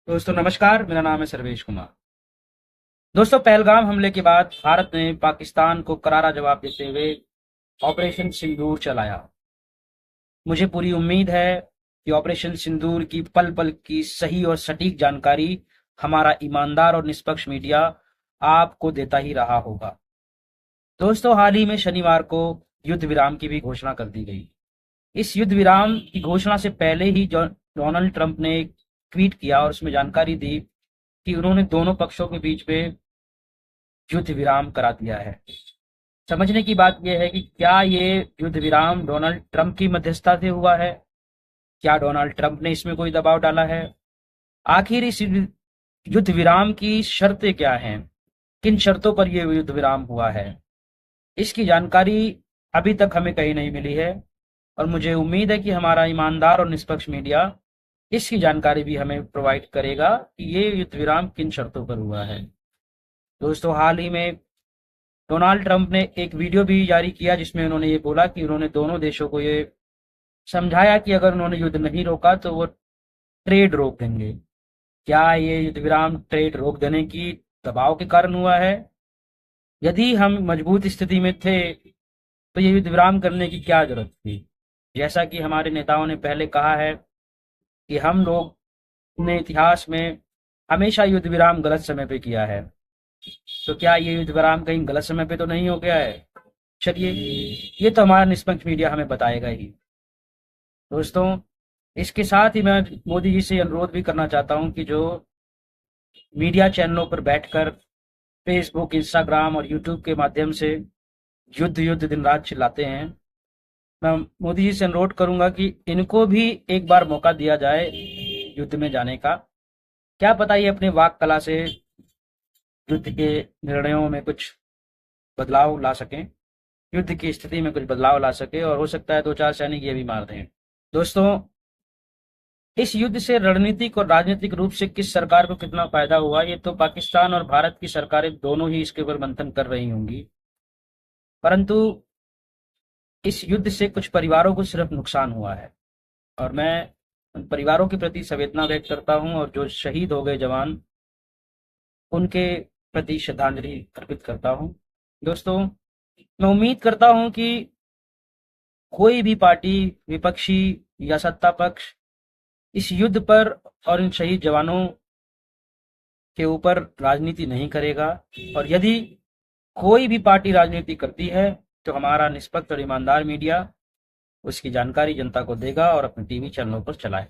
दोस्तों नमस्कार, मेरा नाम है सर्वेश कुमार। दोस्तों, पहलगाम हमले के बाद भारत ने पाकिस्तान को करारा जवाब देते हुए ऑपरेशन सिंदूर चलाया। मुझे पूरी उम्मीद है कि ऑपरेशन सिंदूर की पल पल की सही और सटीक जानकारी हमारा ईमानदार और निष्पक्ष मीडिया आपको देता ही रहा होगा। दोस्तों, हाल ही में शनिवार को युद्ध विराम की भी घोषणा कर दी गई। इस युद्ध विराम की घोषणा से पहले ही डोनाल्ड ट्रंप ने एक ट्वीट किया और उसमें जानकारी दी कि उन्होंने दोनों पक्षों के बीच में युद्ध विराम करा दिया है। समझने की बात यह है कि क्या ये युद्ध विराम डोनाल्ड ट्रंप की मध्यस्थता से हुआ है? क्या डोनाल्ड ट्रंप ने इसमें कोई दबाव डाला है? आखिर इस युद्ध विराम की शर्तें क्या हैं? किन शर्तों पर यह युद्ध विराम हुआ है? इसकी जानकारी अभी तक हमें कहीं नहीं मिली है और मुझे उम्मीद है कि हमारा ईमानदार और निष्पक्ष मीडिया इसकी जानकारी भी हमें प्रोवाइड करेगा कि ये युद्ध विराम किन शर्तों पर हुआ है। दोस्तों, हाल ही में डोनाल्ड ट्रंप ने एक वीडियो भी जारी किया जिसमें उन्होंने ये बोला कि उन्होंने दोनों देशों को ये समझाया कि अगर उन्होंने युद्ध नहीं रोका तो वो ट्रेड रोक देंगे। क्या ये युद्ध विराम ट्रेड रोक देने की दबाव के कारण हुआ है? यदि हम मजबूत स्थिति में थे तो ये युद्ध विराम करने की क्या जरूरत थी? जैसा कि हमारे नेताओं ने पहले कहा है कि हम लोग ने इतिहास में हमेशा युद्ध विराम गलत समय पे किया है। तो क्या ये युद्ध विराम कहीं गलत समय पे तो नहीं हो गया है? चलिए, ये तो हमारा निष्पक्ष मीडिया हमें बताएगा ही। दोस्तों, इसके साथ ही मैं मोदी जी से अनुरोध भी करना चाहता हूँ कि जो मीडिया चैनलों पर बैठकर फेसबुक, इंस्टाग्राम और यूट्यूब के माध्यम से युद्ध युद्ध दिन रात चिल्लाते हैं, मैं मोदी जी से अनुरोध करूंगा कि इनको भी एक बार मौका दिया जाए युद्ध में जाने का। क्या पता ये अपने वाक कला से युद्ध के निर्णयों में कुछ बदलाव ला सकें, युद्ध की स्थिति में कुछ बदलाव ला सके और हो सकता है दो चार सैनिक ये भी मार दें। दोस्तों, इस युद्ध से रणनीतिक और राजनीतिक रूप से किस सरकार को कितना फायदा हुआ, ये तो पाकिस्तान और भारत की सरकारें दोनों ही इसके ऊपर मंथन कर रही होंगी। परंतु इस युद्ध से कुछ परिवारों को सिर्फ नुकसान हुआ है और मैं उन परिवारों के प्रति संवेदना व्यक्त करता हूं और जो शहीद हो गए जवान, उनके प्रति श्रद्धांजलि अर्पित करता हूं। दोस्तों, मैं उम्मीद करता हूं कि कोई भी पार्टी, विपक्षी या सत्ता पक्ष, इस युद्ध पर और इन शहीद जवानों के ऊपर राजनीति नहीं करेगा। और यदि कोई भी पार्टी राजनीति करती है तो हमारा निष्पक्ष और ईमानदार मीडिया उसकी जानकारी जनता को देगा और अपने टीवी चैनलों पर चलाए।